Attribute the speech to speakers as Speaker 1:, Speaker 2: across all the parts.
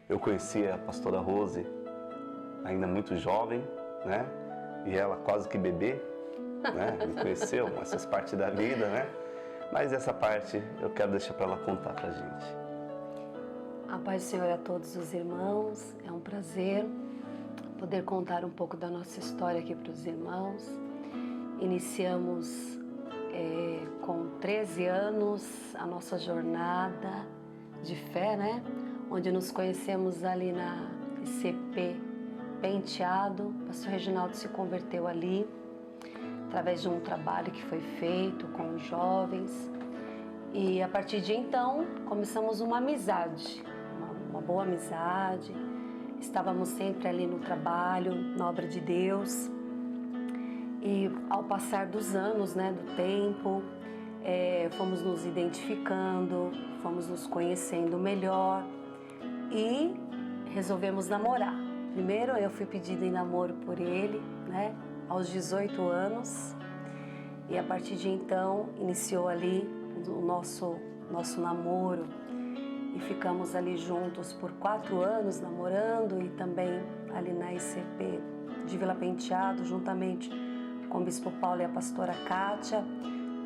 Speaker 1: Eu conheci a pastora Rose ainda muito jovem, né? E ela quase que bebê, né? Me conheceu, mas faz parte da vida, né? Mas essa parte eu quero deixar para ela contar pra gente.
Speaker 2: A paz do Senhor a todos os irmãos, é um prazer poder contar um pouco da nossa história aqui para os irmãos. Iniciamos com 13 anos a nossa jornada de fé, né? Onde nos conhecemos ali na ICP Penteado. O pastor Reginaldo se converteu ali, através de um trabalho que foi feito com os jovens. E a partir de então, começamos uma amizade, uma boa amizade. Estávamos sempre ali no trabalho, na obra de Deus. E ao passar dos anos, né, do tempo, fomos nos identificando, fomos nos conhecendo melhor e resolvemos namorar. Primeiro eu fui pedida em namoro por ele, né, aos 18 anos. E a partir de então iniciou ali o nosso namoro. E ficamos ali juntos por 4 anos namorando e também ali na ICP de Vila Penteado, juntamente com o Bispo Paulo e a pastora Kátia,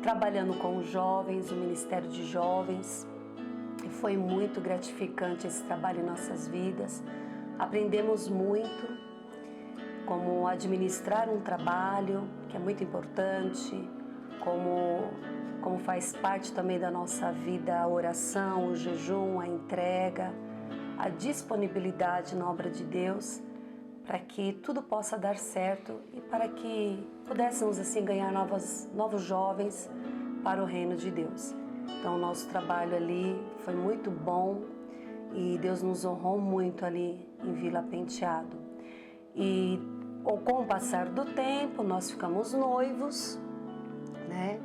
Speaker 2: trabalhando com os jovens, o Ministério de Jovens. E foi muito gratificante esse trabalho em nossas vidas. Aprendemos muito como administrar um trabalho, que é muito importante, como faz parte também da nossa vida a oração, o jejum, a entrega, a disponibilidade na obra de Deus, para que tudo possa dar certo e para que pudéssemos assim ganhar novos jovens para o reino de Deus. Então o nosso trabalho ali foi muito bom e Deus nos honrou muito ali em Vila Penteado. E com o passar do tempo nós ficamos noivos, né?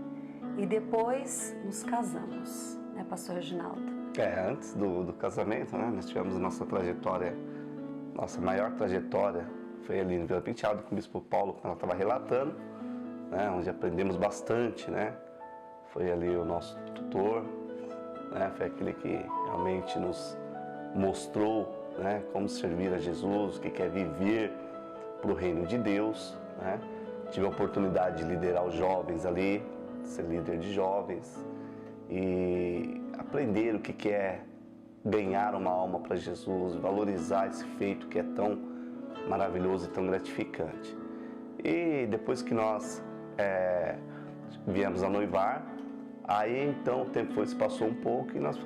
Speaker 2: E depois nos casamos, né, pastor Reginaldo?
Speaker 1: Antes do casamento, né, nós tivemos a nossa trajetória, nossa maior trajetória foi ali em Vila Penteado com o Bispo Paulo, quando ela estava relatando, né, onde aprendemos bastante, né? Foi ali o nosso tutor, né, foi aquele que realmente nos mostrou, né, como servir a Jesus, o que é viver para o reino de Deus, né? Tive a oportunidade de liderar os jovens ali, ser líder de jovens e aprender o que é ganhar uma alma para Jesus, valorizar esse feito que é tão maravilhoso e tão gratificante. E depois que nós viemos a noivar, aí então o tempo se passou um pouco e nós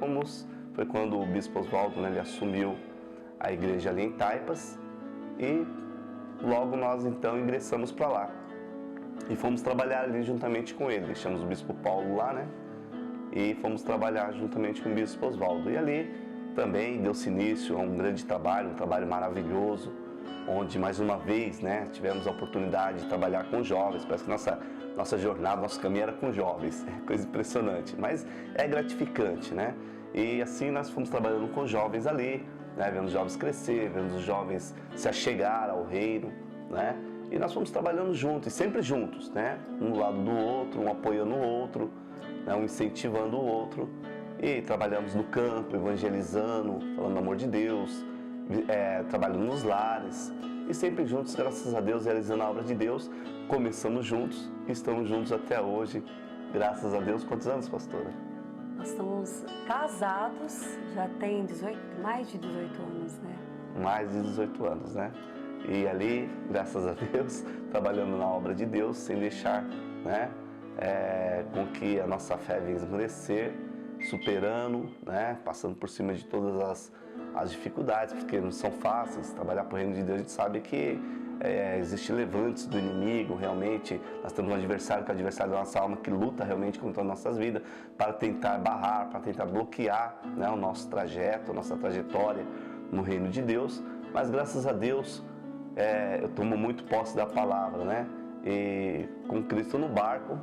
Speaker 1: foi quando o Bispo Oswaldo, né, ele assumiu a igreja ali em Taipas e logo nós então ingressamos para lá. E fomos trabalhar ali juntamente com ele. Deixamos o Bispo Paulo lá, né? E fomos trabalhar juntamente com o Bispo Oswaldo. E ali também deu-se início a um grande trabalho, um trabalho maravilhoso, onde mais uma vez, né, tivemos a oportunidade de trabalhar com jovens. Parece que nossa jornada, nosso caminho era com jovens. É coisa impressionante, mas é gratificante, né? E assim nós fomos trabalhando com jovens ali, né? Vendo os jovens crescer, vendo os jovens se achegar ao reino, né? E nós fomos trabalhando juntos, e sempre juntos, né? Um do lado do outro, um apoiando o outro, né? Um incentivando o outro. E trabalhamos no campo, evangelizando, falando do amor de Deus, trabalhando nos lares. E sempre juntos, graças a Deus, realizando a obra de Deus. Começamos juntos e estamos juntos até hoje, graças a Deus. Quantos anos, pastora?
Speaker 2: Nós estamos casados, já tem mais de 18 anos, né?
Speaker 1: Mais de 18 anos, né? E ali, graças a Deus, trabalhando na obra de Deus, sem deixar, né, com que a nossa fé venha esmorecer, superando, né, passando por cima de todas as dificuldades, porque não são fáceis. Trabalhar para o reino de Deus, a gente sabe que existem levantes do inimigo, realmente. Nós temos um adversário, que é o adversário da nossa alma, que luta realmente contra as nossas vidas, para tentar barrar, para tentar bloquear, né, o nosso trajeto, a nossa trajetória no reino de Deus. Mas graças a Deus, eu tomo muito posse da palavra, né? E com Cristo no barco,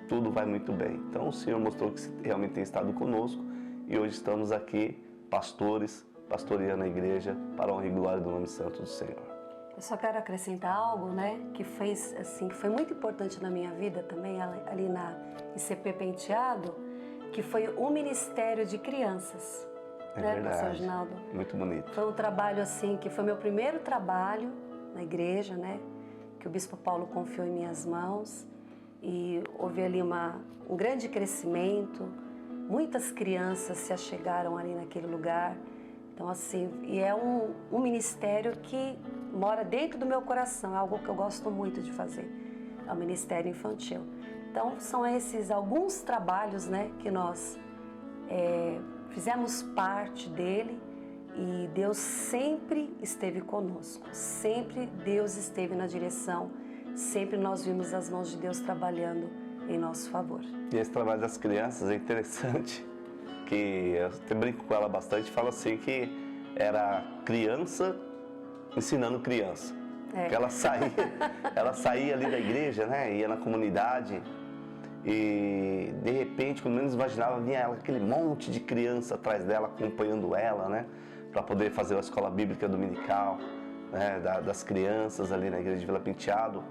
Speaker 1: tudo vai muito bem. Então o Senhor mostrou que realmente tem estado conosco e hoje estamos aqui, pastores, pastoreando a igreja para a honra e glória do nome santo do Senhor.
Speaker 2: Eu só quero acrescentar algo, né, que foi muito importante na minha vida também, ali na ICP Penteado, que foi o Ministério de Crianças. né,
Speaker 1: verdade.
Speaker 2: Pastor Ginaldo?
Speaker 1: Muito bonito.
Speaker 2: Foi um trabalho assim, que foi meu primeiro trabalho na igreja, né? Que o Bispo Paulo confiou em minhas mãos. E houve ali um grande crescimento. Muitas crianças se achegaram ali naquele lugar. Então, assim, e é um ministério que mora dentro do meu coração. É algo que eu gosto muito de fazer. É o Ministério Infantil. Então, são esses alguns trabalhos, né, que nós fizemos parte dele. E Deus sempre esteve conosco, sempre Deus esteve na direção, sempre nós vimos as mãos de Deus trabalhando em nosso favor.
Speaker 1: E esse trabalho das crianças é interessante, que eu até brinco com ela bastante, falo assim que era criança ensinando criança. Porque ela saía ali da igreja, né, ia na comunidade e de repente, quando menos imaginava, vinha ela, aquele monte de criança atrás dela, acompanhando ela, né, para poder fazer a escola bíblica dominical, né, das crianças ali na igreja de Vila Penteado.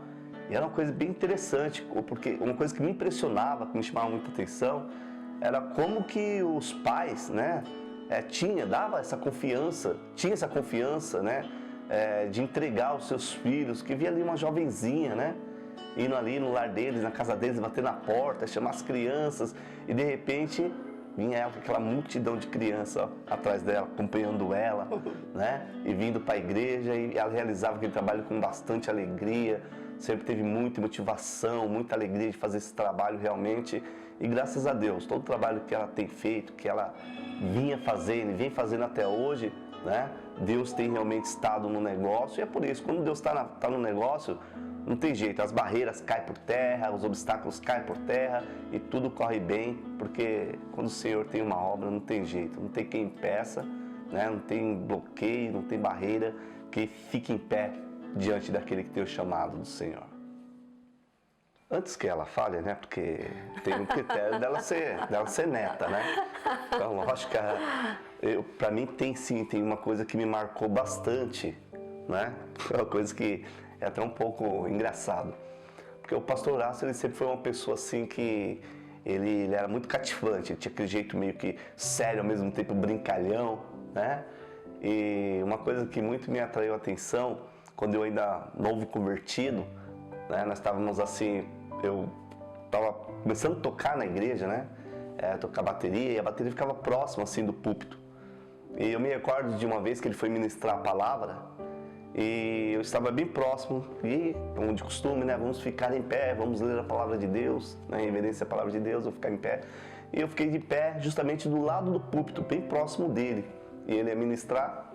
Speaker 1: E era uma coisa bem interessante, porque uma coisa que me impressionava, que me chamava muita atenção, era como que os pais, né, tinha essa confiança, né, de entregar os seus filhos, que via ali uma jovenzinha, né, indo ali no lar deles, na casa deles, bater na porta, chamar as crianças, e de repente vinha ela com aquela multidão de crianças atrás dela, acompanhando ela, né? E vindo para a igreja, e ela realizava aquele trabalho com bastante alegria, sempre teve muita motivação, muita alegria de fazer esse trabalho realmente. E graças a Deus, todo o trabalho que ela tem feito, que ela vinha fazendo e vem fazendo até hoje, né? Deus tem realmente estado no negócio, e é por isso, quando Deus está no negócio, não tem jeito, as barreiras caem por terra, os obstáculos caem por terra e tudo corre bem, porque quando o Senhor tem uma obra, não tem jeito, não tem quem impeça, né? Não tem bloqueio, não tem barreira que fique em pé diante daquele que tem o chamado do Senhor. Antes que ela fale, né? Porque tem um critério dela ser neta, né? Então, lógico que para mim tem uma coisa que me marcou bastante, né? É uma coisa que é até um pouco engraçado. Porque o pastor Horácio, ele sempre foi uma pessoa assim que ele era muito cativante, ele tinha aquele jeito meio que sério, ao mesmo tempo brincalhão, né? E uma coisa que muito me atraiu a atenção, quando eu ainda novo convertido, né? Nós estávamos assim, eu estava começando a tocar na igreja, né? Tocar bateria, e a bateria ficava próxima assim do púlpito. E eu me recordo de uma vez que ele foi ministrar a palavra, e eu estava bem próximo, e como de costume, né, vamos ficar em pé, vamos ler a palavra de Deus, né, em reverência à palavra de Deus, eu vou ficar em pé. E eu fiquei de pé justamente do lado do púlpito, bem próximo dele, e ele ia ministrar.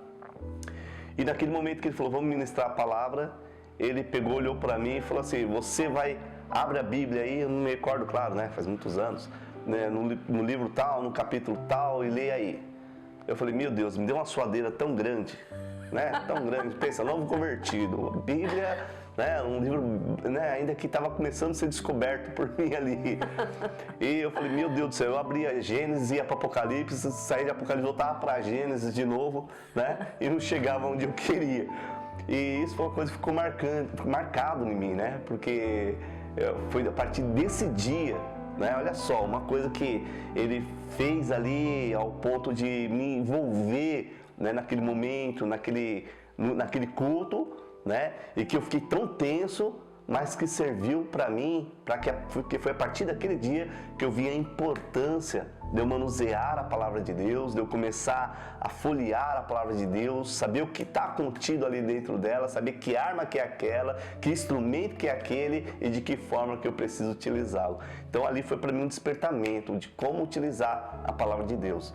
Speaker 1: E naquele momento que ele falou, vamos ministrar a palavra, ele pegou, olhou para mim e falou assim, abre a Bíblia aí, eu não me recordo, claro, né, faz muitos anos, né, no livro tal, no capítulo tal, e leia aí. Eu falei, meu Deus, me deu uma suadeira tão grande, né? Tão grande, pensa, novo convertido, Bíblia, né? Um livro, né? Ainda que estava começando a ser descoberto por mim ali. E eu falei, meu Deus do céu, eu abria Gênesis, ia para Apocalipse, saía de Apocalipse, voltava para Gênesis de novo, né? E não chegava onde eu queria. E isso foi uma coisa que ficou marcado em mim, né? Porque foi a partir desse dia, né? Olha só, uma coisa que ele fez ali ao ponto de me envolver, né, naquele momento, naquele culto, né, e que eu fiquei tão tenso, mas que serviu para mim, porque foi a partir daquele dia que eu vi a importância de eu manusear a palavra de Deus, de eu começar a folhear a palavra de Deus, saber o que está contido ali dentro dela, saber que arma que é aquela, que instrumento que é aquele e de que forma que eu preciso utilizá-lo. Então ali foi para mim um despertamento de como utilizar a palavra de Deus.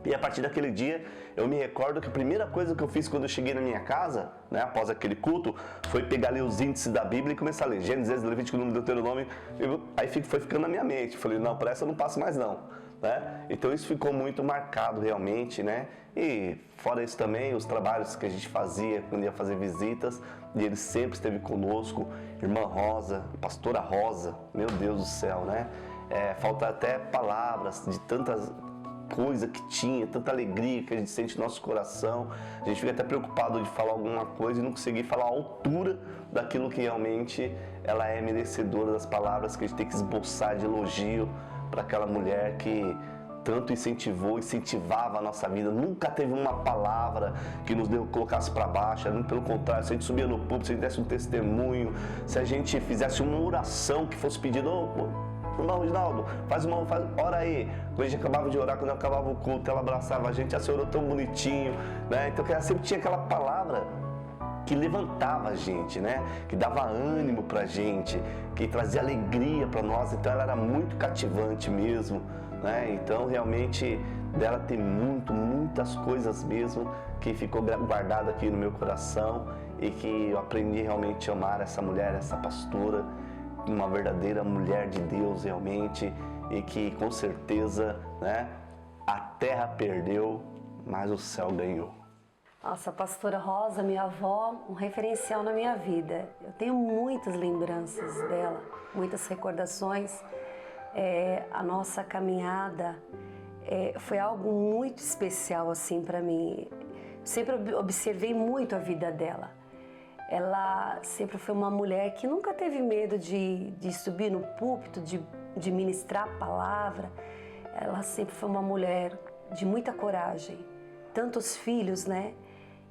Speaker 1: E a partir daquele dia, eu me recordo que a primeira coisa que eu fiz quando eu cheguei na minha casa, né, após aquele culto, foi pegar ali os índices da Bíblia e começar a ler Gênesis, Levítico, Número, Deuteronômio. Aí foi ficando na minha mente. Falei, não, para essa eu não passo mais não. Né? Então isso ficou muito marcado realmente, né? E fora isso também, os trabalhos que a gente fazia quando ia fazer visitas, e ele sempre esteve conosco. Irmã Rosa, pastora Rosa, meu Deus do céu, né? Falta até palavras de tantas coisa que tinha, tanta alegria que a gente sente no nosso coração. A gente fica até preocupado de falar alguma coisa e não conseguir falar a altura daquilo que realmente ela é merecedora das palavras que a gente tem que esboçar de elogio para aquela mulher que tanto incentivava a nossa vida. Nunca teve uma palavra que nos colocasse para baixo. Pelo contrário, se a gente subia no púlpito, se a gente desse um testemunho, se a gente fizesse uma oração que fosse pedido, irmão Reginaldo, ora aí. Quando a gente acabava de orar, quando acabava o culto, ela abraçava a gente, a senhora tão bonitinho, né? Então ela sempre tinha aquela palavra que levantava a gente, né? Que dava ânimo pra gente, que trazia alegria para nós. Então ela era muito cativante mesmo, né? Então realmente dela tem muitas coisas mesmo que ficou guardado aqui no meu coração e que eu aprendi realmente a amar essa mulher, essa pastora, uma verdadeira mulher de Deus realmente, e que com certeza, né, a terra perdeu, mas o céu ganhou.
Speaker 2: Nossa, a pastora Rosa, minha avó, um referencial na minha vida. Eu tenho muitas lembranças dela, muitas recordações. A nossa caminhada foi algo muito especial assim para mim. Sempre observei muito a vida dela. Ela sempre foi uma mulher que nunca teve medo de subir no púlpito, de ministrar a palavra. Ela sempre foi uma mulher de muita coragem. Tantos filhos, né?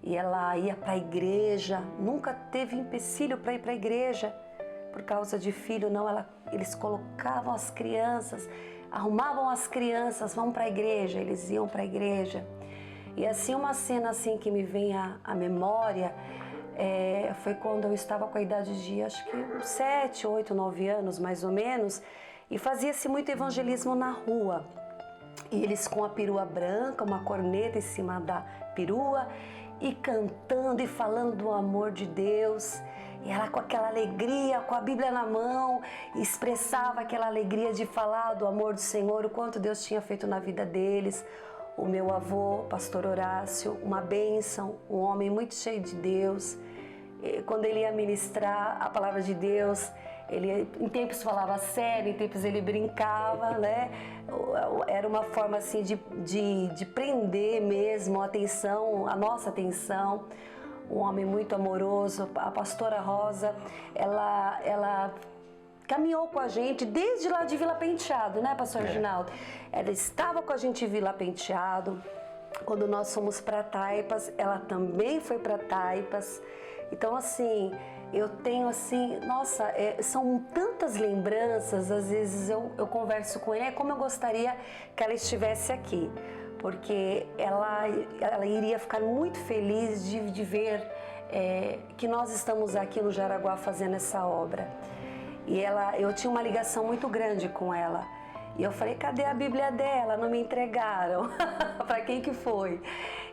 Speaker 2: E ela ia para a igreja, nunca teve empecilho para ir para a igreja por causa de filho, não. Eles colocavam as crianças, arrumavam as crianças, vão para a igreja, eles iam para a igreja. E assim, uma cena assim que me vem à memória, foi quando eu estava com a idade de, acho que uns 7, 8, 9 anos, mais ou menos, e fazia-se muito evangelismo na rua. E eles com a perua branca, uma corneta em cima da perua, e cantando e falando do amor de Deus. E ela com aquela alegria, com a Bíblia na mão, expressava aquela alegria de falar do amor do Senhor, o quanto Deus tinha feito na vida deles. O meu avô, pastor Horácio, uma bênção, um homem muito cheio de Deus. E quando ele ia ministrar a palavra de Deus, ele em tempos falava sério, em tempos ele brincava, né? Era uma forma assim de prender mesmo a atenção, a nossa atenção. Um homem muito amoroso. A pastora Rosa, ela caminhou com a gente desde lá de Vila Penteado, né, pastor Reginaldo? Ela estava com a gente em Vila Penteado. Quando nós fomos para Taipas, ela também foi para Taipas. Então, assim, eu tenho assim, nossa, são tantas lembranças. Às vezes eu converso com ele, como eu gostaria que ela estivesse aqui, porque ela iria ficar muito feliz de ver que nós estamos aqui no Jaraguá fazendo essa obra. E eu tinha uma ligação muito grande com ela. E eu falei, cadê a Bíblia dela? Não me entregaram. Para quem que foi?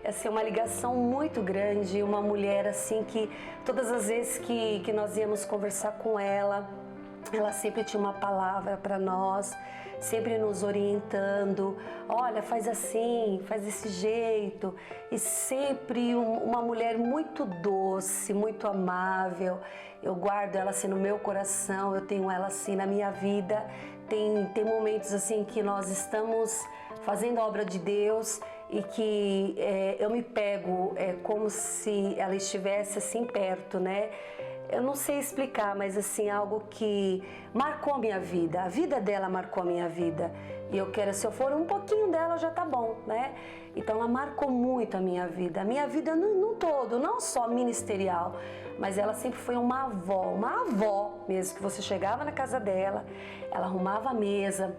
Speaker 2: Assim, uma ligação muito grande, uma mulher assim que todas as vezes que nós íamos conversar com ela sempre tinha uma palavra para nós, sempre nos orientando. Olha, faz assim, faz desse jeito. E sempre uma mulher muito doce, muito amável. Eu guardo ela assim no meu coração, eu tenho ela assim na minha vida. Tem momentos assim que nós estamos fazendo a obra de Deus e que eu me pego como se ela estivesse assim perto, né? Eu não sei explicar, mas assim, algo que marcou a minha vida. A vida dela marcou a minha vida. E eu quero, se eu for um pouquinho dela, já tá bom, né? Então ela marcou muito a minha vida no todo, não só ministerial, mas ela sempre foi uma avó mesmo, que você chegava na casa dela, ela arrumava a mesa,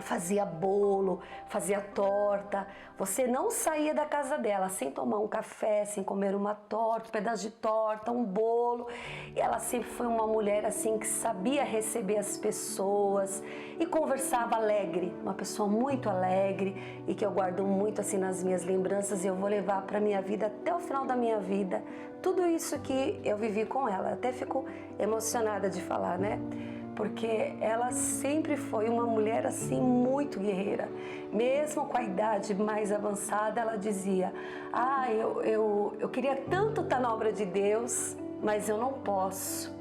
Speaker 2: fazia bolo, fazia torta. Você não saía da casa dela sem tomar um café, sem comer uma torta, um pedaço de torta, um bolo. E ela sempre foi uma mulher assim que sabia receber as pessoas e conversava alegre, uma pessoa muito alegre e que eu guardo muito assim nas minhas lembranças e eu vou levar para minha vida até o final da minha vida. Tudo isso que eu vivi com ela, até fico emocionada de falar, né? Porque ela sempre foi uma mulher assim muito guerreira. Mesmo com a idade mais avançada, ela dizia, eu queria tanto estar na obra de Deus, mas eu não posso,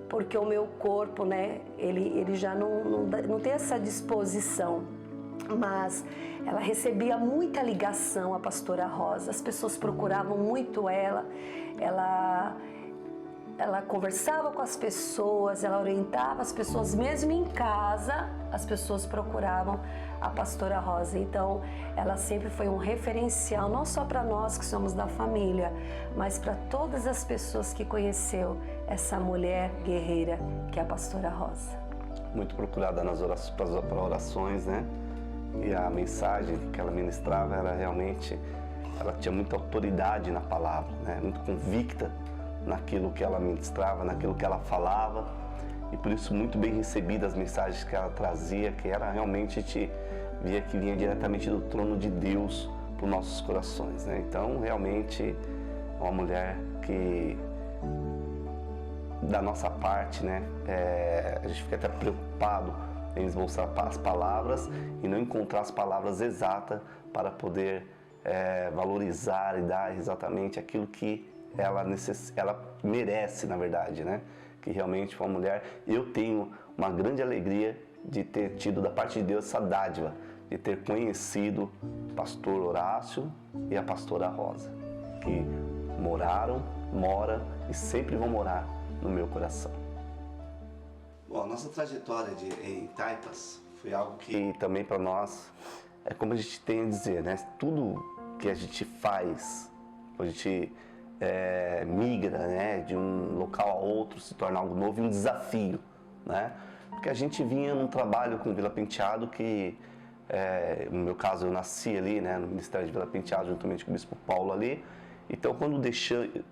Speaker 2: porque o meu corpo, né, ele já não tem essa disposição. Mas ela recebia muita ligação, a pastora Rosa, as pessoas procuravam muito ela ela conversava com as pessoas, ela orientava as pessoas, mesmo em casa, as pessoas procuravam a pastora Rosa. Então, ela sempre foi um referencial, não só para nós que somos da família, mas para todas as pessoas que conheceu essa mulher guerreira que é a pastora Rosa.
Speaker 1: Muito procurada nas orações, né? E a mensagem que ela ministrava era realmente, ela tinha muita autoridade na palavra, né? Muito convicta naquilo que ela ministrava, naquilo que ela falava, e por isso muito bem recebidas as mensagens que ela trazia, que era realmente, te via que vinha diretamente do trono de Deus para os nossos corações, né? Então, realmente, uma mulher que, da nossa parte, né, a gente fica até preocupado em esboçar as palavras e não encontrar as palavras exatas para poder valorizar e dar exatamente aquilo que ela merece, na verdade, né? Que realmente foi uma mulher. Eu tenho uma grande alegria de ter tido da parte de Deus essa dádiva, de ter conhecido o pastor Horácio e a pastora Rosa, que moram e sempre vão morar no meu coração. Bom, a nossa trajetória em Taipas foi algo que também para nós é como a gente tem a dizer, né? Tudo que a gente faz, a gente migra, né, de um local a outro, se torna algo novo e um desafio, né? Porque a gente vinha num trabalho com Vila Penteado que, no meu caso, eu nasci ali, né, no Ministério de Vila Penteado, juntamente com o Bispo Paulo ali. Então, quando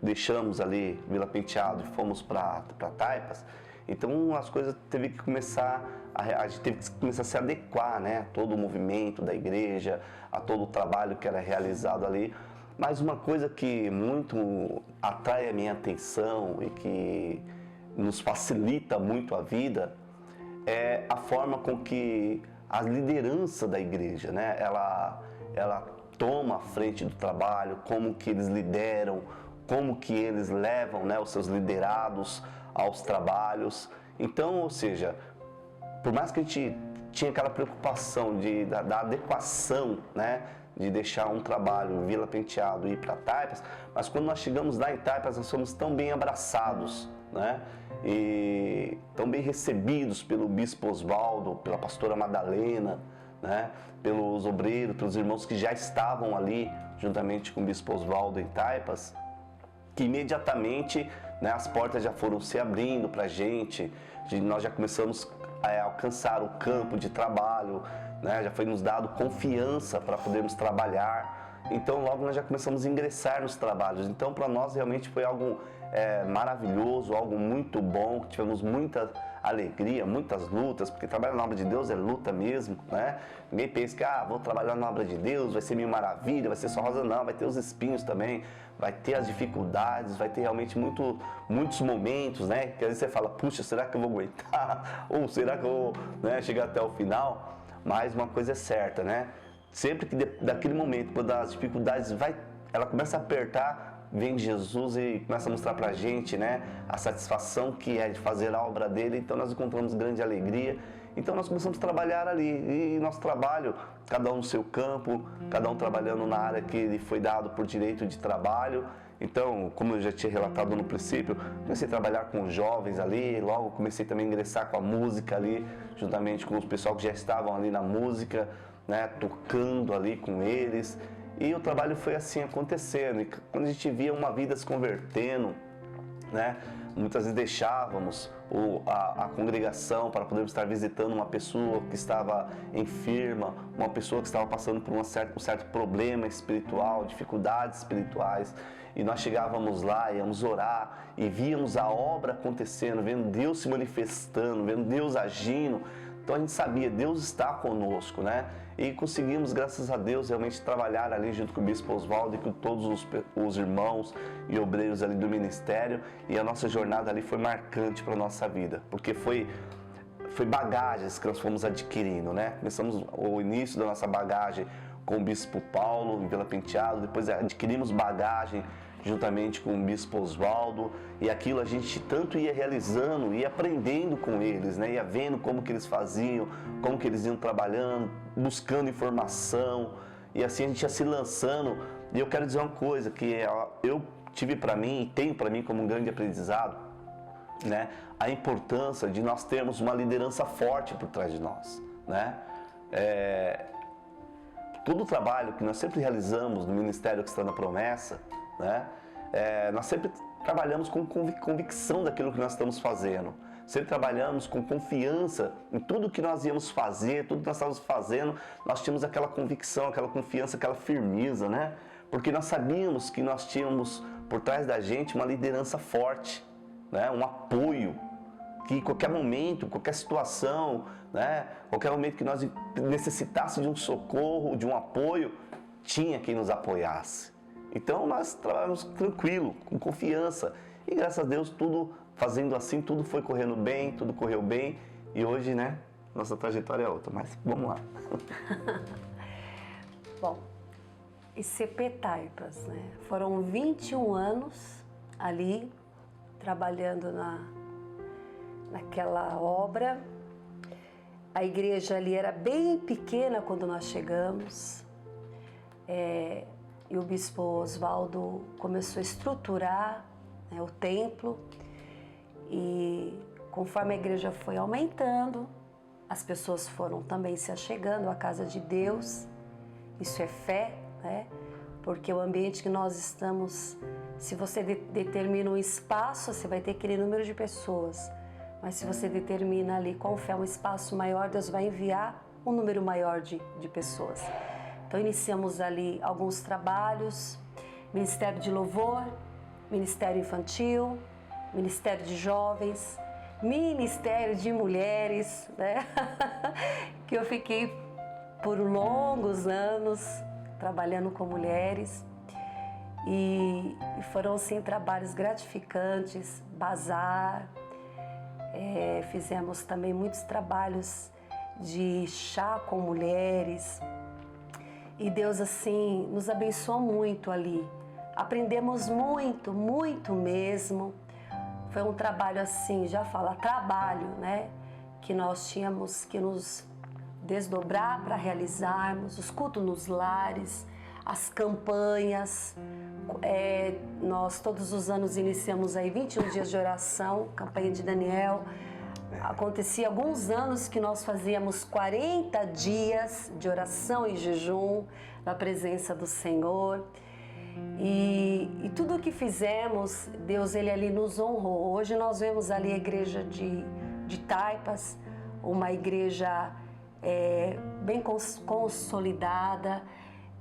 Speaker 1: deixamos ali Vila Penteado e fomos para Taipas, então as coisas a gente teve que começar a se adequar, né, a todo o movimento da igreja, a todo o trabalho que era realizado ali. Mas uma coisa que muito atrai a minha atenção e que nos facilita muito a vida é a forma com que a liderança da igreja, né, ela toma a frente do trabalho, como que eles lideram, como que eles levam, né, os seus liderados aos trabalhos. Então, ou seja, por mais que a gente tinha aquela preocupação da adequação, né, de deixar um trabalho em Vila Penteado e ir para Taipas, mas quando nós chegamos lá em Taipas, nós fomos tão bem abraçados, né, e tão bem recebidos pelo Bispo Oswaldo, pela pastora Madalena, né, pelos obreiros, pelos irmãos que já estavam ali, juntamente com o Bispo Oswaldo em Taipas, que imediatamente, né, as portas já foram se abrindo para a gente, nós já começamos a alcançar o campo de trabalho, né, já foi nos dado confiança para podermos trabalhar. Então logo nós já começamos a ingressar nos trabalhos. Então para nós realmente foi algo maravilhoso, algo muito bom, tivemos muita alegria, muitas lutas, porque trabalhar na obra de Deus é luta mesmo, né? Ninguém pensa que vou trabalhar na obra de Deus, vai ser mil maravilha, vai ser só rosa, não, vai ter os espinhos também, vai ter as dificuldades, vai ter realmente muitos momentos, né? Que às vezes você fala, puxa, será que eu vou aguentar? Ou será que eu vou, né, chegar até o final? Mas uma coisa é certa, né? Sempre que daquele momento, quando as dificuldades ela começa a apertar, vem Jesus e começa a mostrar pra gente, né, a satisfação que é de fazer a obra dele. Então nós encontramos grande alegria. Então nós começamos a trabalhar ali, e nosso trabalho, cada um no seu campo, cada um trabalhando na área que lhe foi dado por direito de trabalho. Então, como eu já tinha relatado no princípio, comecei a trabalhar com os jovens ali, logo comecei também a ingressar com a música ali, juntamente com os pessoal que já estavam ali na música, né, tocando ali com eles. E o trabalho foi assim acontecendo. E quando a gente via uma vida se convertendo, né, muitas vezes deixávamos a congregação para podermos estar visitando uma pessoa que estava enferma, uma pessoa que estava passando por um certo problema espiritual, dificuldades espirituais. E nós chegávamos lá, íamos orar e víamos a obra acontecendo, vendo Deus se manifestando, vendo Deus agindo. Então a gente sabia, Deus está conosco, né? E conseguimos, graças a Deus, realmente trabalhar ali junto com o Bispo Oswaldo e com todos os irmãos e obreiros ali do ministério. E a nossa jornada ali foi marcante para a nossa vida, porque foi bagagens que nós fomos adquirindo, né? Começamos o início da nossa bagagem com o Bispo Paulo em Vila Penteado, depois adquirimos bagagem juntamente com o Bispo Oswaldo, e aquilo a gente tanto ia realizando, ia aprendendo com eles, né? Ia vendo como que eles faziam, como que eles iam trabalhando, buscando informação, e assim a gente ia se lançando. E eu quero dizer uma coisa que eu tive para mim e tenho para mim como um grande aprendizado, né, a importância de nós termos uma liderança forte por trás de nós, né? Todo o trabalho que nós sempre realizamos no Ministério Cristão da Promessa, né, nós sempre trabalhamos com convicção daquilo que nós estamos fazendo. Sempre trabalhamos com confiança em tudo que nós íamos fazer, tudo que nós estávamos fazendo, nós tínhamos aquela convicção, aquela confiança, aquela firmeza, né? Porque nós sabíamos que nós tínhamos por trás da gente uma liderança forte, né? Um apoio, que em qualquer momento, qualquer situação, né? Qualquer momento que nós necessitássemos de um socorro, de um apoio, tinha quem nos apoiasse. Então nós trabalhamos tranquilo, com confiança, e graças a Deus tudo fazendo assim, tudo foi correndo bem, tudo correu bem, e hoje, né, nossa trajetória é outra, mas vamos lá.
Speaker 2: Bom, ICP Taipas, né, foram 21 anos ali, trabalhando naquela obra. A igreja ali era bem pequena quando nós chegamos, e o bispo Oswaldo começou a estruturar, né, o templo, e conforme a igreja foi aumentando, as pessoas foram também se achegando à casa de Deus. Isso é fé, né? Porque o ambiente que nós estamos, se você determina um espaço, você vai ter aquele número de pessoas. Mas se você determina ali com fé um espaço maior, Deus vai enviar um número maior de pessoas. Então iniciamos ali alguns trabalhos, Ministério de Louvor, Ministério Infantil, Ministério de Jovens, Ministério de Mulheres, né? Que eu fiquei por longos anos trabalhando com mulheres, e foram sim trabalhos gratificantes, bazar, fizemos também muitos trabalhos de chá com mulheres, e Deus assim nos abençoou muito ali. Aprendemos muito, muito mesmo. Foi um trabalho assim, já fala, trabalho, né? Que nós tínhamos que nos desdobrar para realizarmos, os cultos nos lares, as campanhas. Nós todos os anos iniciamos aí 21 dias de oração, campanha de Daniel. Acontecia alguns anos que nós fazíamos 40 dias de oração e jejum na presença do Senhor. E tudo o que fizemos, Deus ele ali nos honrou. Hoje nós vemos ali a igreja de Taipas, uma igreja bem consolidada.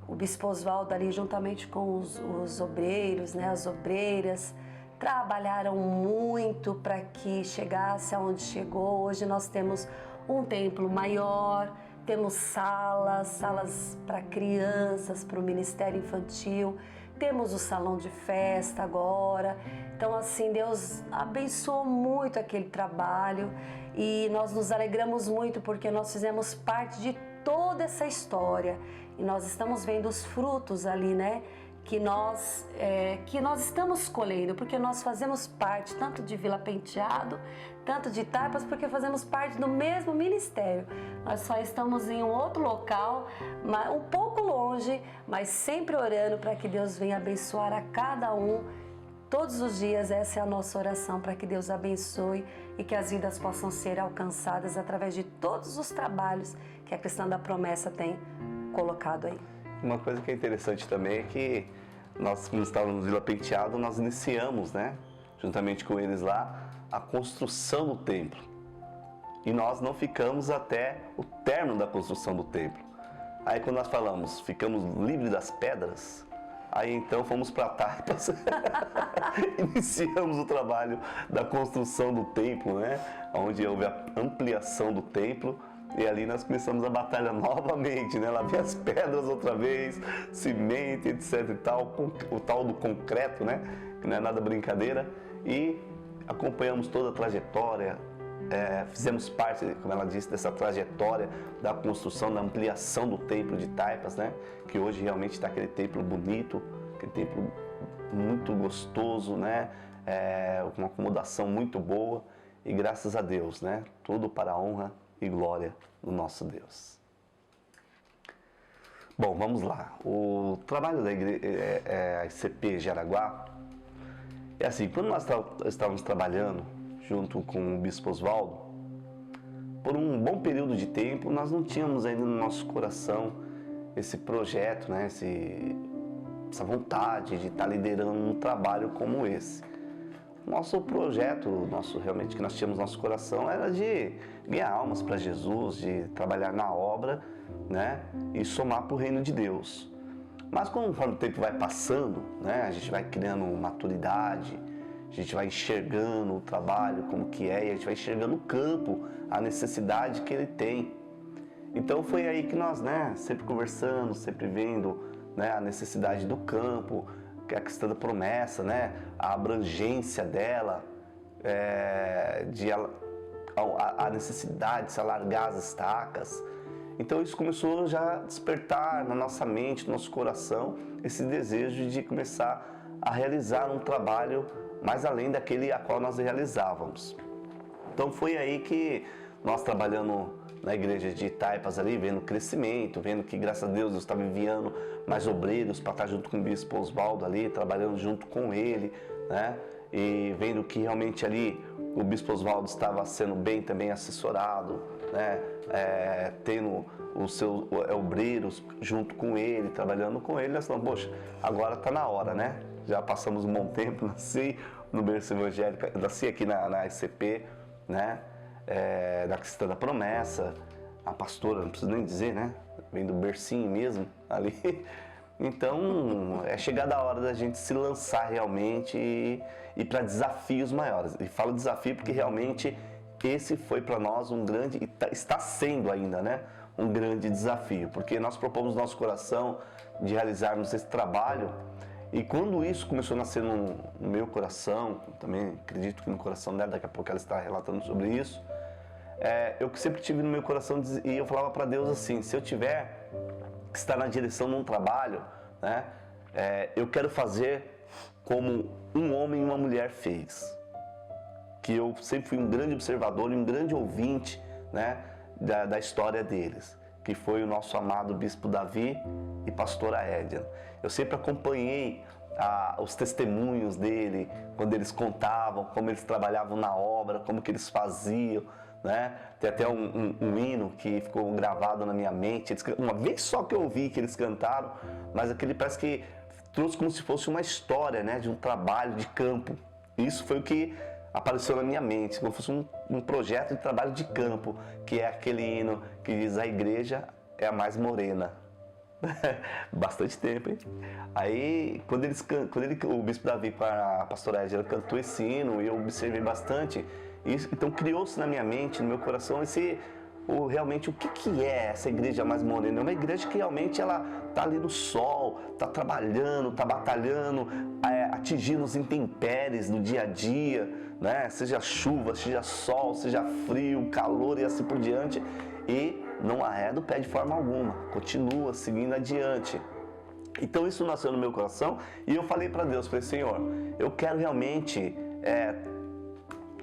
Speaker 2: O bispo Oswaldo ali juntamente com os obreiros, né, as obreiras, trabalharam muito para que chegasse aonde chegou. Hoje nós temos um templo maior, temos salas para crianças, para o Ministério Infantil, temos o salão de festa agora. Então assim, Deus abençoou muito aquele trabalho e nós nos alegramos muito porque nós fizemos parte de toda essa história e nós estamos vendo os frutos ali, né? Que nós estamos colhendo, porque nós fazemos parte tanto de Vila Penteado, tanto de Taipas, porque fazemos parte do mesmo ministério. Nós só estamos em um outro local, um pouco longe, mas sempre orando para que Deus venha abençoar a cada um. Todos os dias essa é a nossa oração, para que Deus abençoe e que as vidas possam ser alcançadas através de todos os trabalhos que a Cristã da Promessa tem colocado aí.
Speaker 1: Uma coisa que é interessante também é que nós, quando estávamos no Vila Penteado, nós iniciamos, né, juntamente com eles lá, a construção do templo. E nós não ficamos até o término da construção do templo. Aí quando nós falamos, ficamos livres das pedras, aí então fomos para Taipas, iniciamos o trabalho da construção do templo, né, onde houve a ampliação do templo. E ali nós começamos a batalha novamente, né? Lá vem as pedras outra vez, cimento, etc e tal, o tal do concreto, né? Que não é nada brincadeira. E acompanhamos toda a trajetória, fizemos parte, como ela disse, dessa trajetória da construção, da ampliação do templo de Taipas, né? Que hoje realmente está aquele templo bonito, aquele templo muito gostoso, né? Com uma acomodação muito boa. E graças a Deus, né? Tudo para a honra e glória do nosso Deus. Bom, vamos lá. O trabalho da ICP Jaraguá é assim, quando nós estávamos trabalhando junto com o Bispo Oswaldo, por um bom período de tempo, nós não tínhamos ainda no nosso coração esse projeto, né? Essa vontade de estar liderando um trabalho como esse. Nosso projeto, realmente que nós tínhamos no nosso coração era de ganhar almas para Jesus, de trabalhar na obra, né? E somar para o reino de Deus. Mas conforme o tempo vai passando, né? A gente vai criando maturidade, a gente vai enxergando o trabalho como que é, e a gente vai enxergando o campo, a necessidade que ele tem. Então foi aí que nós, né? Sempre conversando, sempre vendo, né? A necessidade do campo, que é a questão da promessa, né? A abrangência dela, a necessidade de se alargar as estacas. Então isso começou já a despertar na nossa mente, no nosso coração, esse desejo de começar a realizar um trabalho mais além daquele a qual nós realizávamos. Então foi aí que nós, trabalhando na igreja de Taipas ali, vendo o crescimento, vendo que, graças a Deus, eu estava enviando mais obreiros para estar junto com o Bispo Oswaldo ali, trabalhando junto com ele, né? E vendo que realmente ali o Bispo Oswaldo estava sendo bem também assessorado, né? Tendo os seus obreiros junto com ele, trabalhando com ele, nós falamos, poxa, agora está na hora, né? Já passamos um bom tempo, nasci no berço evangélico, nasci aqui na ICP, né? Da questão da promessa, a pastora, não preciso nem dizer, né? Vem do bercinho mesmo, ali. Então, é chegada a hora da gente se lançar realmente e para desafios maiores. E falo desafio porque realmente esse foi para nós um grande, e está sendo ainda, né? Um grande desafio, porque nós propomos no nosso coração de realizarmos esse trabalho. E quando isso começou a nascer no meu coração, também acredito que no coração dela, daqui a pouco ela está relatando sobre isso, eu que sempre tive no meu coração, e eu falava para Deus assim, se eu tiver que estar na direção de um trabalho, né, eu quero fazer como um homem e uma mulher fez. Que eu sempre fui um grande observador e um grande ouvinte, né, da história deles, que foi o nosso amado Bispo Davi e pastora Edna. Eu sempre acompanhei os testemunhos dele, quando eles contavam como eles trabalhavam na obra, como que eles faziam, né? Tem até um hino que ficou gravado na minha mente, uma vez só que eu ouvi que eles cantaram, mas aquele parece que trouxe como se fosse uma história, né? De um trabalho de campo. Isso foi o que apareceu na minha mente, como se fosse um projeto de trabalho de campo, que é aquele hino que diz: a igreja é a mais morena. Bastante tempo, hein? Aí, quando o Bispo Davi com a pastora Edna cantou esse hino, eu observei bastante isso, então criou-se na minha mente, no meu coração, realmente o que é essa igreja mais morena. É uma igreja que realmente ela está ali no sol, está trabalhando, está batalhando, atingindo os intempéries do dia a dia, né? Seja chuva, seja sol, seja frio, calor e assim por diante, e não arreda o pé de forma alguma, continua seguindo adiante. Então isso nasceu no meu coração e eu falei para Deus, falei: Senhor, eu quero realmente,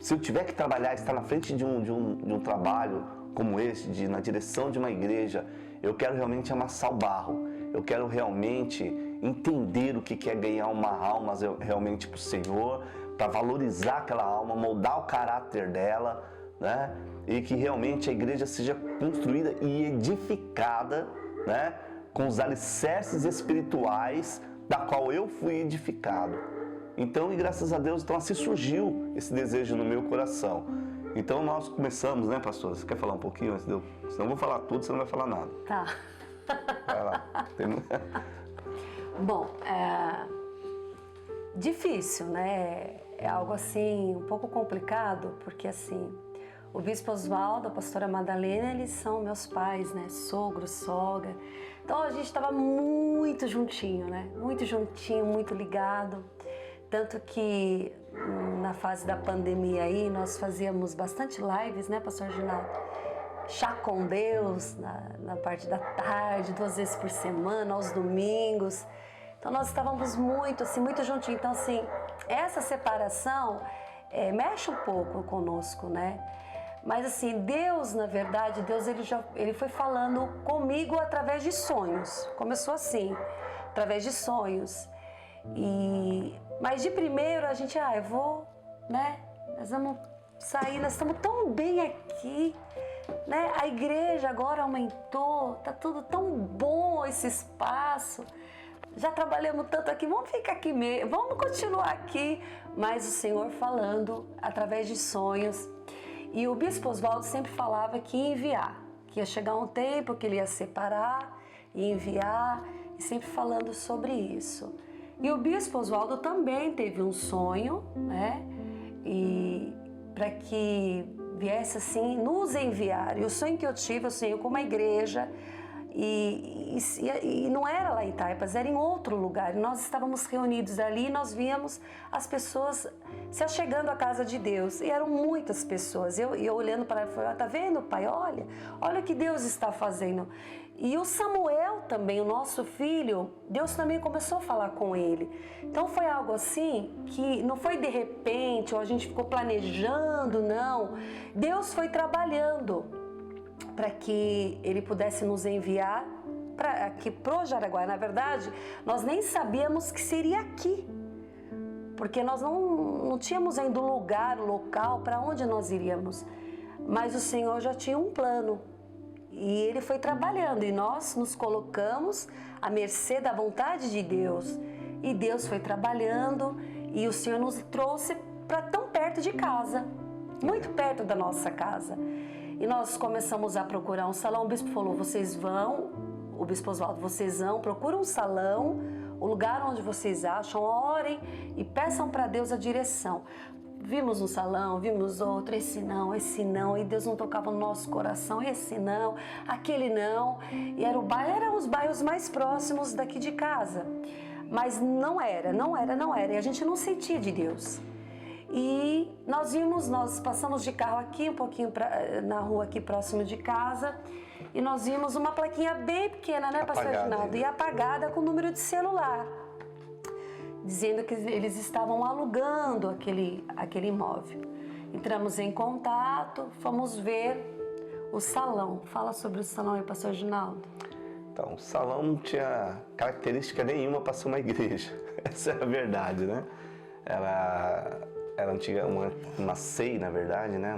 Speaker 1: se eu tiver que trabalhar, estar na frente de um trabalho como esse, na direção de uma igreja, eu quero realmente amassar o barro, eu quero realmente entender o que é ganhar uma alma realmente para o Senhor, para valorizar aquela alma, moldar o caráter dela, né? E que realmente a igreja seja construída e edificada, né? Com os alicerces espirituais da qual eu fui edificado. Então, e graças a Deus, então assim surgiu esse desejo no meu coração. Então nós começamos, né, pastora? Você quer falar um pouquinho antes de eu... Senão eu vou falar tudo, você não vai falar nada.
Speaker 2: Tá.
Speaker 1: Vai lá.
Speaker 2: Bom, difícil, né? É algo assim, um pouco complicado, porque assim, o Bispo Oswaldo, a pastora Madalena, eles são meus pais, né? Sogro, sogra. Então a gente estava muito juntinho, né? Muito juntinho, muito ligado. Tanto que na fase da pandemia aí, nós fazíamos bastante lives, né, pastor Ginaldo? Chá com Deus, na parte da tarde, 2 vezes por semana, aos domingos. Então nós estávamos muito, assim, muito juntinhos. Então, assim, essa separação mexe um pouco conosco, né? Mas assim, Deus, na verdade, ele foi falando comigo através de sonhos. Começou assim, através de sonhos. Mas de primeiro a gente, eu vou, né? Nós vamos sair, nós estamos tão bem aqui, né? A igreja agora aumentou, tá tudo tão bom esse espaço. Já trabalhamos tanto aqui, vamos ficar aqui mesmo, vamos continuar aqui. Mas o Senhor falando através de sonhos. E o bispo Oswaldo sempre falava que ia enviar, que ia chegar um tempo que ele ia separar e enviar, e sempre falando sobre isso. E o bispo Oswaldo também teve um sonho, né? E para que viesse assim nos enviar. E o sonho que eu tive, eu sonhei com uma igreja. E não era lá em Taipas, era em outro lugar. Nós estávamos reunidos ali e nós víamos as pessoas se achegando à casa de Deus. E eram muitas pessoas. Eu olhando para ela, falei, tá vendo, pai? Olha o que Deus está fazendo. E o Samuel também, o nosso filho, Deus também começou a falar com ele. Então foi algo assim que não foi de repente, ou a gente ficou planejando, não. Deus foi trabalhando para que ele pudesse nos enviar aqui para o Jaraguá. Na verdade, nós nem sabíamos que seria aqui, porque nós não tínhamos ainda um lugar, um local para onde nós iríamos. Mas o Senhor já tinha um plano e Ele foi trabalhando e nós nos colocamos à mercê da vontade de Deus. E Deus foi trabalhando e o Senhor nos trouxe para tão perto de casa, muito perto da nossa casa. E nós começamos a procurar um salão. O bispo falou, o bispo Oswaldo, vocês vão, procuram um salão, o lugar onde vocês acham, orem e peçam para Deus a direção. Vimos um salão, vimos outro, esse não, e Deus não tocava no nosso coração, esse não, aquele não. E eram os bairros mais próximos daqui de casa. Mas não era, e a gente não sentia de Deus. E nós passamos de carro aqui, um pouquinho na rua aqui próximo de casa, e nós vimos uma plaquinha bem pequena, né, pastor Reginaldo? E apagada com número de celular, dizendo que eles estavam alugando aquele imóvel. Entramos em contato, fomos ver o salão. Fala sobre o salão aí, pastor Reginaldo.
Speaker 1: Então, o salão não tinha característica nenhuma para ser uma igreja, essa é a verdade, né? Era antiga, uma SEI, na verdade, né?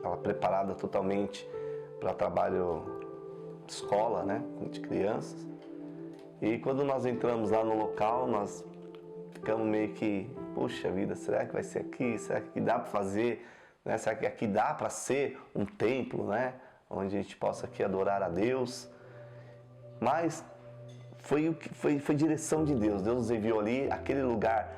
Speaker 1: Ela preparada totalmente para trabalho de escola, né? De crianças. E quando nós entramos lá no local, nós ficamos meio que, puxa vida, será que vai ser aqui? Será que dá para fazer? Né? Será que aqui dá para ser um templo, né? Onde a gente possa aqui adorar a Deus? Mas foi direção de Deus. Deus nos enviou ali, aquele lugar.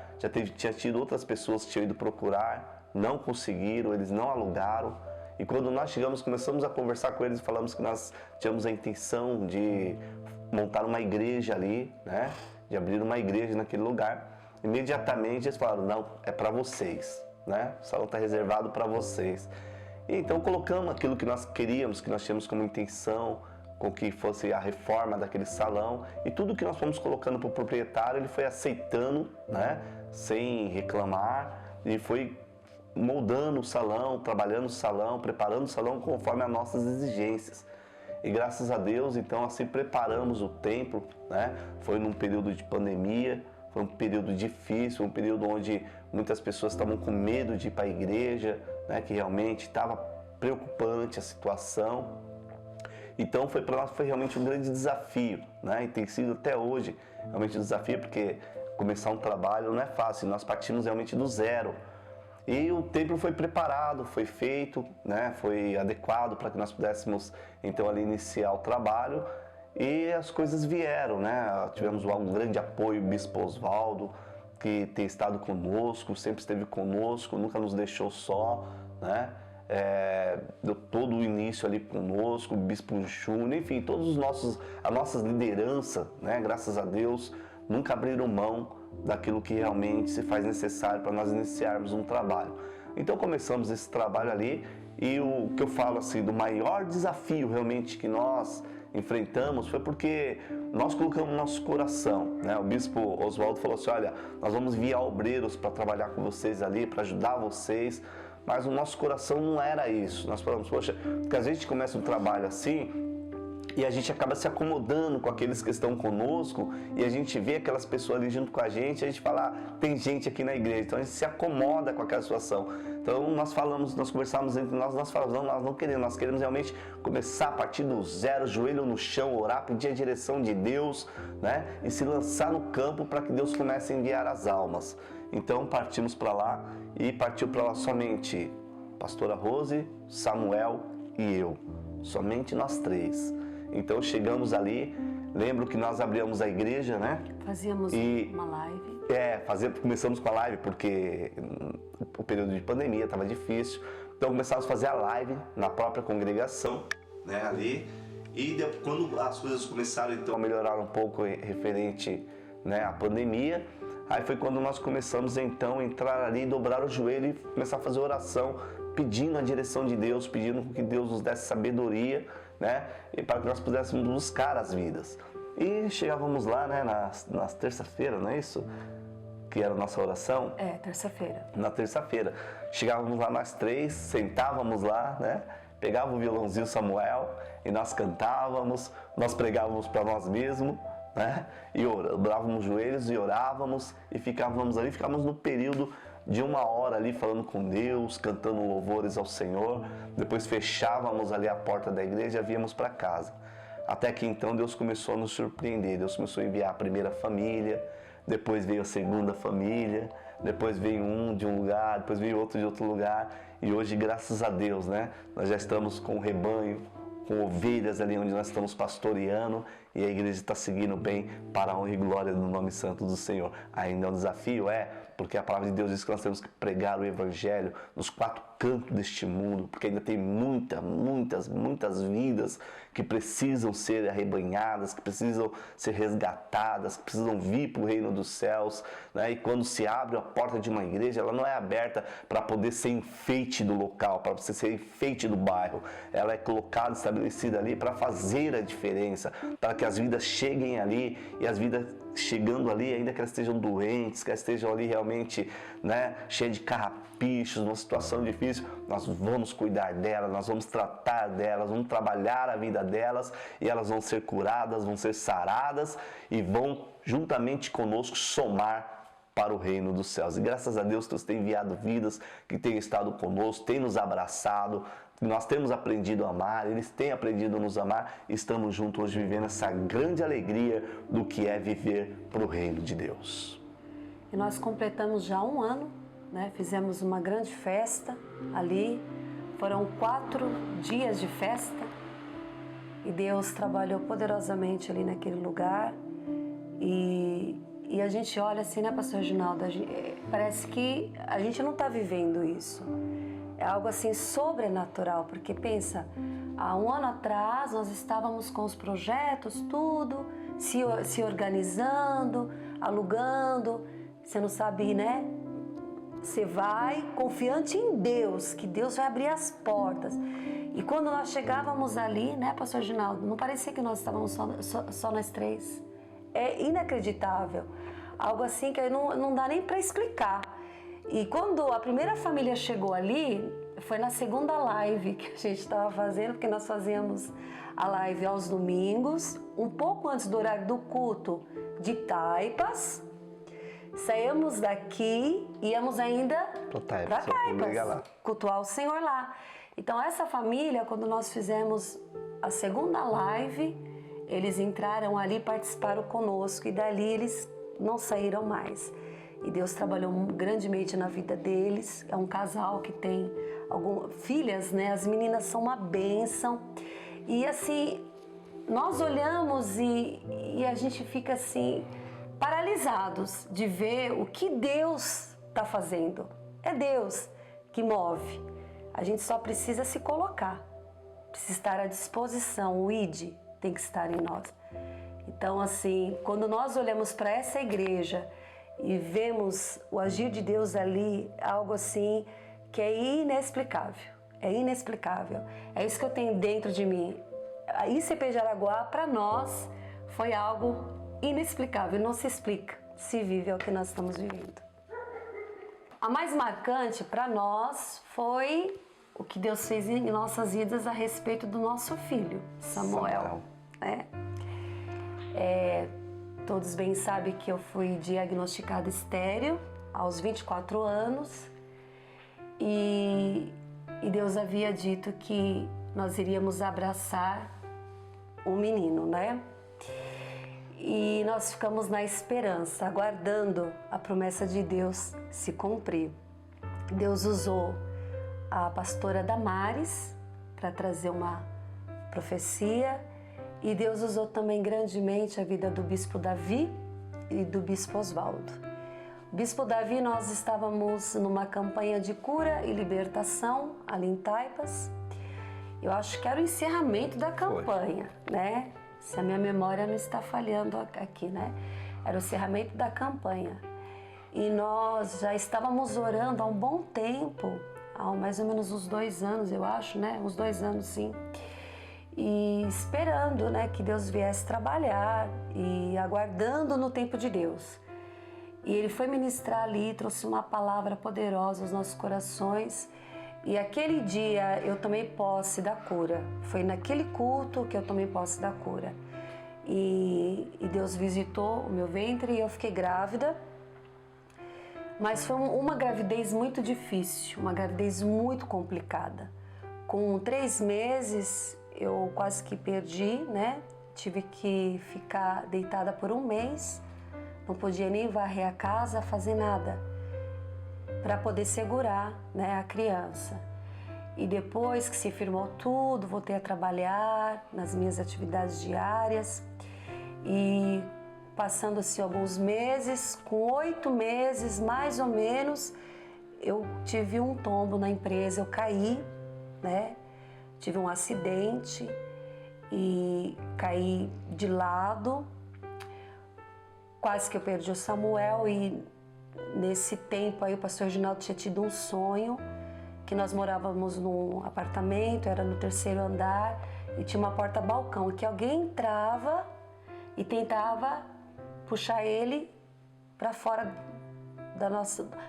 Speaker 1: Tinha tido outras pessoas que tinham ido procurar, não conseguiram, eles não alugaram. E quando nós chegamos, começamos a conversar com eles e falamos que nós tínhamos a intenção de montar uma igreja ali, né? De abrir uma igreja naquele lugar. Imediatamente eles falaram, não, é para vocês, né? O salão está reservado para vocês. E então colocamos aquilo que nós queríamos, que nós tínhamos como intenção, com que fosse a reforma daquele salão, e tudo que nós fomos colocando para o proprietário, ele foi aceitando, né, sem reclamar, e foi moldando o salão, trabalhando o salão, preparando o salão conforme as nossas exigências. E graças a Deus, então, assim, preparamos o templo, né? Foi num período de pandemia, foi um período difícil, um período onde muitas pessoas estavam com medo de ir para a igreja, né, que realmente estava preocupante a situação. Então para nós foi realmente um grande desafio, né? E tem sido até hoje realmente um desafio, porque começar um trabalho não é fácil, nós partimos realmente do zero. E o templo foi preparado, foi feito, né? Foi adequado para que nós pudéssemos então ali iniciar o trabalho, e as coisas vieram, né? Tivemos um grande apoio, o bispo Oswaldo, que tem estado conosco, sempre esteve conosco, nunca nos deixou só, né? Deu todo o início ali conosco, o Bispo Júnior, enfim, a nossa liderança, né, graças a Deus, nunca abriram mão daquilo que realmente se faz necessário para nós iniciarmos um trabalho. Então começamos esse trabalho ali, e o que eu falo assim, do maior desafio realmente que nós enfrentamos foi porque nós colocamos no nosso coração, né? O Bispo Oswaldo falou assim, olha, nós vamos enviar obreiros para trabalhar com vocês ali, para ajudar vocês. Mas o nosso coração não era isso. Nós falamos, poxa, porque a gente começa um trabalho assim E a gente acaba se acomodando com aqueles que estão conosco e a gente vê aquelas pessoas ali junto com a gente fala, tem gente aqui na igreja, então a gente se acomoda com aquela situação. Então nós conversamos entre nós falamos, não, nós não queremos, nós queremos realmente começar a partir do zero, joelho no chão, orar, pedir a direção de Deus, né? E se lançar no campo para que Deus comece a enviar as almas. Então partimos para lá e partiu para lá somente pastora Rose, Samuel e eu, somente nós 3. Então chegamos ali, lembro que nós abríamos a igreja, né?
Speaker 2: Fazíamos uma live.
Speaker 1: Começamos com a live porque o período de pandemia estava difícil. Então começamos a fazer a live na própria congregação, né, ali. E quando as coisas começaram então a melhorar um pouco referente, né, à pandemia, aí foi quando nós começamos então a entrar ali, dobrar o joelho e começar a fazer oração, pedindo a direção de Deus, pedindo que Deus nos desse sabedoria, né, e para que nós pudéssemos buscar as vidas. E chegávamos lá, né, nas terça-feira, não é isso? Que era a nossa oração?
Speaker 2: Terça-feira.
Speaker 1: Na terça-feira. Chegávamos lá nós 3, sentávamos lá, né, pegava o violãozinho Samuel e nós cantávamos, nós pregávamos para nós mesmos, né, e dobrávamos os joelhos e orávamos e ficávamos no período de 1 hora ali falando com Deus, cantando louvores ao Senhor. Depois fechávamos ali a porta da igreja e víamos para casa. Até que então Deus começou a nos surpreender. Deus começou a enviar a primeira família, depois veio a segunda família, depois veio um de um lugar, depois veio outro de outro lugar. E hoje, graças a Deus, né, nós já estamos com o rebanho, com ovelhas ali onde nós estamos pastoreando e a igreja está seguindo bem para a honra e glória do nome santo do Senhor. Ainda é um desafio, porque a palavra de Deus diz que nós temos que pregar o Evangelho nos 4 cantos deste mundo, porque ainda tem muitas vidas que precisam ser arrebanhadas, que precisam ser resgatadas, que precisam vir para o reino dos céus, né? E quando se abre a porta de uma igreja, ela não é aberta para poder ser enfeite do local, para você ser enfeite do bairro. Ela é colocada, estabelecida ali para fazer a diferença, para que as vidas cheguem ali e as vidas chegando ali, ainda que elas estejam doentes, que elas estejam ali realmente, né, cheias de carrapichos, numa situação difícil, nós vamos cuidar delas, nós vamos tratar delas, vamos trabalhar a vida delas e elas vão ser curadas, vão ser saradas e vão juntamente conosco somar para o reino dos céus. E graças a Deus que Deus tem enviado vidas que têm estado conosco, tem nos abraçado, nós temos aprendido a amar, eles têm aprendido a nos amar e estamos juntos hoje vivendo essa grande alegria do que é viver para o reino de Deus.
Speaker 2: E nós completamos já 1 ano, né? Fizemos uma grande festa ali, foram 4 dias de festa e Deus trabalhou poderosamente ali naquele lugar e a gente olha assim, né, pastor Reginaldo, parece que a gente não está vivendo isso. É algo assim sobrenatural, porque pensa, há 1 ano atrás nós estávamos com os projetos, tudo, se organizando, alugando, você não sabe, né? Você vai confiante em Deus, que Deus vai abrir as portas. E quando nós chegávamos ali, né, pastor Ginaldo, não parecia que nós estávamos só nós 3. É inacreditável, algo assim que não dá nem para explicar. E quando a primeira família chegou ali, foi na segunda live que a gente estava fazendo, porque nós fazíamos a live aos domingos, um pouco antes do horário do culto de Taipas. Saímos daqui, íamos ainda para Taipas, cultuar o Senhor lá. Então essa família, quando nós fizemos a segunda live, eles entraram ali, participaram conosco e dali eles não saíram mais. E Deus trabalhou grandemente na vida deles. É um casal que tem filhas, né? As meninas são uma bênção. E assim, nós olhamos e a gente fica assim, paralisados de ver o que Deus está fazendo. É Deus que move. A gente só precisa se colocar, precisa estar à disposição. O ID tem que estar em nós. Então assim, quando nós olhamos para essa igreja e vemos o agir de Deus ali, algo assim que é inexplicável. É inexplicável. É isso que eu tenho dentro de mim. A ICP de Araguá, para nós, foi algo inexplicável. Não se explica, se vive é o que nós estamos vivendo. A mais marcante para nós foi o que Deus fez em nossas vidas a respeito do nosso filho, Samuel. né? Todos bem sabem que eu fui diagnosticada estéril aos 24 anos e Deus havia dito que nós iríamos abraçar um menino, né? E nós ficamos na esperança, aguardando a promessa de Deus se cumprir. Deus usou a pastora Damares para trazer uma profecia e Deus usou também grandemente a vida do bispo Davi e do bispo Oswaldo. O bispo Davi, nós estávamos numa campanha de cura e libertação ali em Taipas. Eu acho que era o encerramento da campanha, né? Se a minha memória não está falhando aqui, né? Era o encerramento da campanha. E nós já estávamos orando há um bom tempo, há mais ou menos uns 2 anos, eu acho, né? Uns 2 anos, sim. E esperando, né, que Deus viesse trabalhar e aguardando no tempo de Deus. E Ele foi ministrar ali, trouxe uma palavra poderosa aos nossos corações. E aquele dia eu tomei posse da cura. Foi naquele culto que eu tomei posse da cura. E Deus visitou o meu ventre e eu fiquei grávida. Mas foi uma gravidez muito difícil, uma gravidez muito complicada. Com 3 meses eu quase que perdi, né? Tive que ficar deitada por 1 mês. Não podia nem varrer a casa, fazer nada, para poder segurar, né, a criança. E depois que se firmou tudo, voltei a trabalhar nas minhas atividades diárias e passando-se alguns meses, com 8 meses mais ou menos, eu tive um tombo na empresa, eu caí, né? Tive um acidente e caí de lado, quase que eu perdi o Samuel e nesse tempo aí o pastor Ginaldo tinha tido um sonho que nós morávamos num apartamento, era no 3º andar e tinha uma porta-balcão que alguém entrava e tentava puxar ele para fora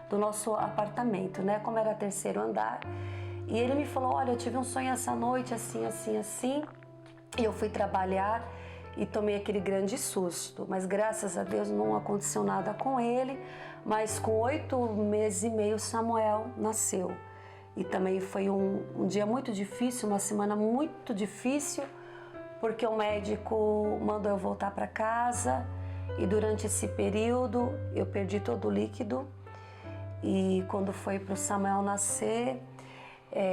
Speaker 2: do nosso apartamento, né? Como era 3º andar. E ele me falou, olha, eu tive um sonho essa noite, assim, assim, assim. E eu fui trabalhar e tomei aquele grande susto. Mas graças a Deus não aconteceu nada com ele. Mas com 8 meses e meio, Samuel nasceu. E também foi um dia muito difícil, uma semana muito difícil, porque o médico mandou eu voltar para casa. E durante esse período eu perdi todo o líquido. E quando foi para o Samuel nascer,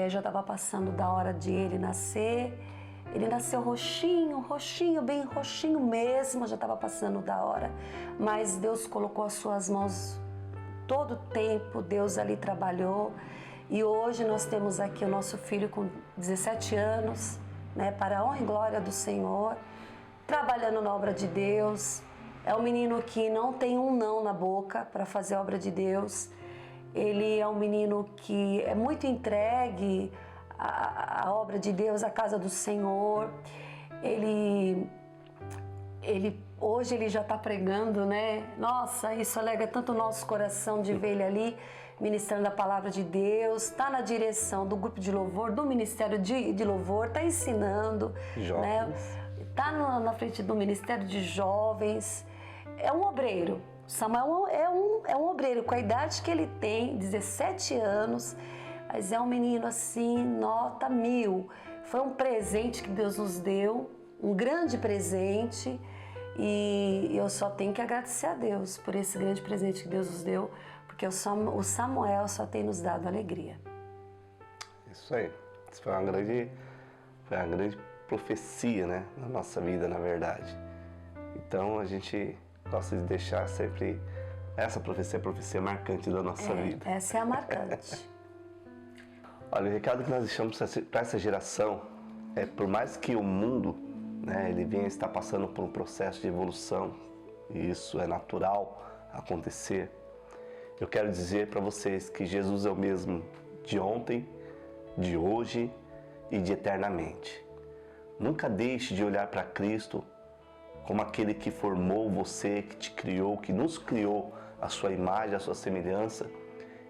Speaker 2: já estava passando da hora de ele nascer. Ele nasceu roxinho, roxinho, bem roxinho mesmo, já estava passando da hora. Mas Deus colocou as suas mãos todo o tempo, Deus ali trabalhou. E hoje nós temos aqui o nosso filho com 17 anos, né, para a honra e glória do Senhor, trabalhando na obra de Deus. É um menino que não tem um não na boca para fazer a obra de Deus. Ele é um menino que é muito entregue à obra de Deus, à casa do Senhor. Hoje ele já está pregando, né? Nossa, isso alegra tanto o nosso coração de ver ele ali ministrando a palavra de Deus, está na direção do grupo de louvor, do ministério de louvor, está ensinando, né? Está na frente do ministério de jovens. É um obreiro. Samuel é um obreiro com a idade que ele tem, 17 anos, mas é um menino assim, nota 1000. Foi um presente que Deus nos deu, um grande presente, e eu só tenho que agradecer a Deus por esse grande presente que Deus nos deu, porque o Samuel só tem nos dado alegria.
Speaker 1: Isso aí. Isso foi uma grande profecia, né, na nossa vida, na verdade. Então a gente gosta de deixar sempre essa profecia, a profecia marcante da nossa vida.
Speaker 2: Essa é a marcante.
Speaker 1: Olha, o recado que nós deixamos para essa geração é, por mais que o mundo, né, ele venha estar passando por um processo de evolução, e isso é natural acontecer, eu quero dizer para vocês que Jesus é o mesmo de ontem, de hoje e de eternamente. Nunca deixe de olhar para Cristo como aquele que formou você, que te criou, que nos criou a sua imagem, a sua semelhança,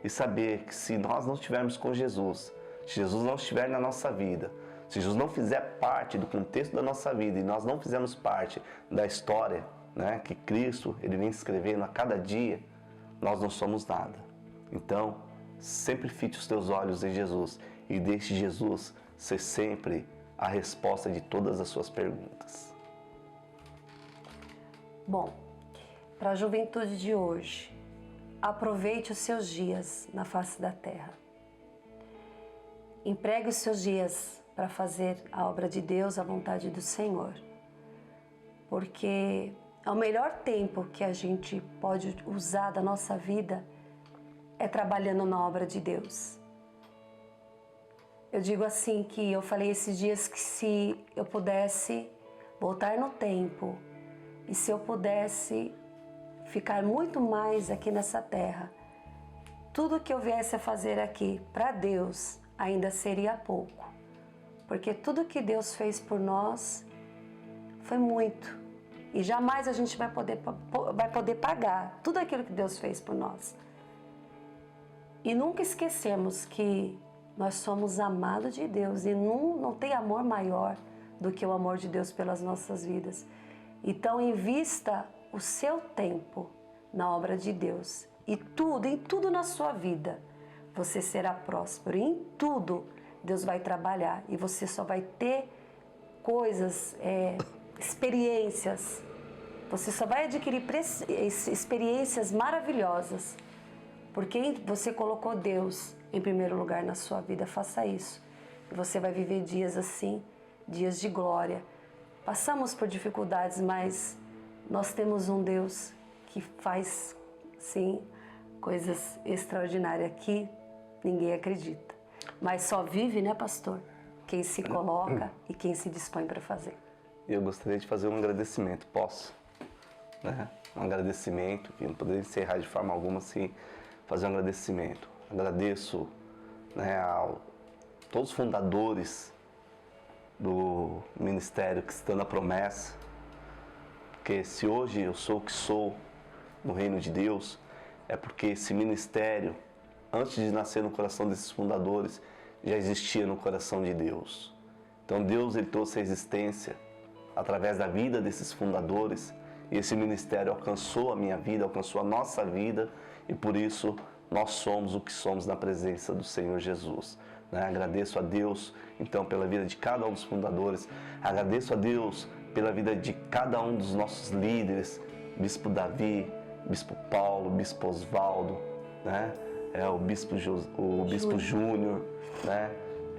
Speaker 1: e saber que se nós não estivermos com Jesus, se Jesus não estiver na nossa vida, Se Jesus não fizer parte do contexto da nossa vida e nós não fizermos parte da história, né, que Cristo ele vem escrevendo a cada dia, nós não somos nada. Então, sempre fite os teus olhos em Jesus e deixe Jesus ser sempre a resposta de todas as suas perguntas.
Speaker 2: Bom, para a juventude de hoje, aproveite os seus dias na face da terra. Empregue os seus dias para fazer a obra de Deus, a vontade do Senhor. Porque é o melhor tempo que a gente pode usar da nossa vida é trabalhando na obra de Deus. Eu digo assim que eu falei esses dias que se eu pudesse voltar no tempo e se eu pudesse ficar muito mais aqui nessa terra, tudo que eu viesse a fazer aqui para Deus ainda seria pouco. Porque tudo que Deus fez por nós foi muito. E jamais a gente vai poder pagar tudo aquilo que Deus fez por nós. E nunca esquecemos que nós somos amados de Deus e não tem amor maior do que o amor de Deus pelas nossas vidas. Então, invista o seu tempo na obra de Deus. E em tudo na sua vida, você será próspero. E em tudo, Deus vai trabalhar. E você só vai ter coisas, experiências. Você só vai adquirir experiências maravilhosas. Porque você colocou Deus em primeiro lugar na sua vida. Faça isso. E você vai viver dias assim, dias de glória. Passamos por dificuldades, mas nós temos um Deus que faz, sim, coisas extraordinárias que ninguém acredita. Mas só vive, né, pastor? Quem se coloca e quem se dispõe para fazer.
Speaker 1: Eu gostaria de fazer um agradecimento, posso? Né? Um agradecimento, que não poderia encerrar de forma alguma sem fazer um agradecimento. Agradeço, né, a todos os fundadores do Ministério Cristã da Promessa, porque se hoje eu sou o que sou no reino de Deus, é porque esse ministério, antes de nascer no coração desses fundadores, já existia no coração de Deus. Então Deus ele trouxe a existência através da vida desses fundadores, e esse ministério alcançou a minha vida, alcançou a nossa vida, e por isso nós somos o que somos na presença do Senhor Jesus. Agradeço a Deus, então, pela vida de cada um dos fundadores. Agradeço a Deus pela vida de cada um dos nossos líderes, Bispo Davi, Bispo Paulo, Bispo Osvaldo, né? O Bispo Júnior, né?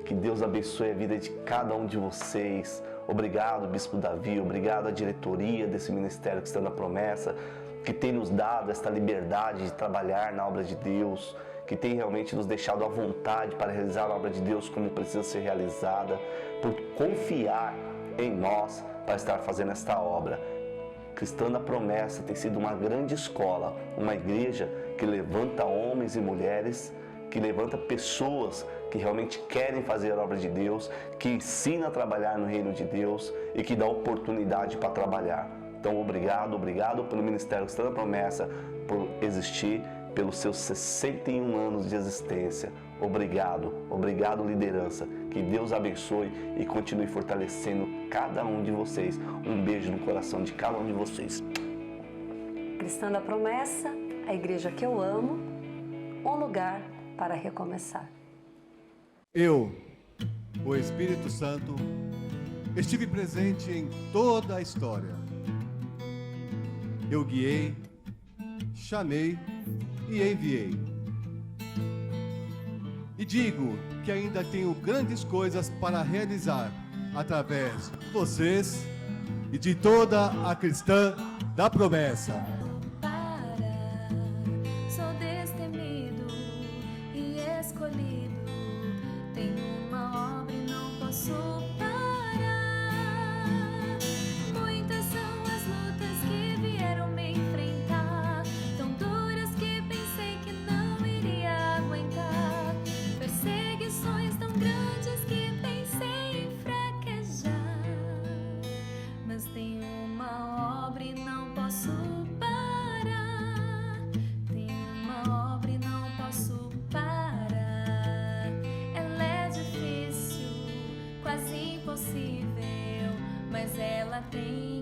Speaker 1: Que Deus abençoe a vida de cada um de vocês. Obrigado, Bispo Davi, obrigado à diretoria desse Ministério Cristã da Promessa, que tem nos dado esta liberdade de trabalhar na obra de Deus, que tem realmente nos deixado à vontade para realizar a obra de Deus como precisa ser realizada, por confiar em nós para estar fazendo esta obra. Cristã da Promessa tem sido uma grande escola, uma igreja que levanta homens e mulheres, que levanta pessoas que realmente querem fazer a obra de Deus, que ensina a trabalhar no reino de Deus e que dá oportunidade para trabalhar. Então, obrigado pelo Ministério Cristã da Promessa, por existir, pelos seus 61 anos de existência. Obrigado liderança. Que Deus abençoe e continue fortalecendo cada um de vocês. Um beijo no coração de cada um de vocês.
Speaker 2: Cristã da Promessa, a igreja que eu amo, um lugar para recomeçar.
Speaker 3: Eu, o Espírito Santo, estive presente em toda a história. Eu guiei, chamei e enviei. E digo que ainda tenho grandes coisas para realizar através de vocês e de toda a Cristã da Promessa.
Speaker 4: Sou destemido e escolhido. Tenho uma obra e não posso parar. Muitas são as lutas que vieram me enfrentar, tão duras que pensei que não iria aguentar. Perseguições tão grandes que pensei em fraquejar. Mas tenho uma obra e não posso parar. impossível, mas ela tem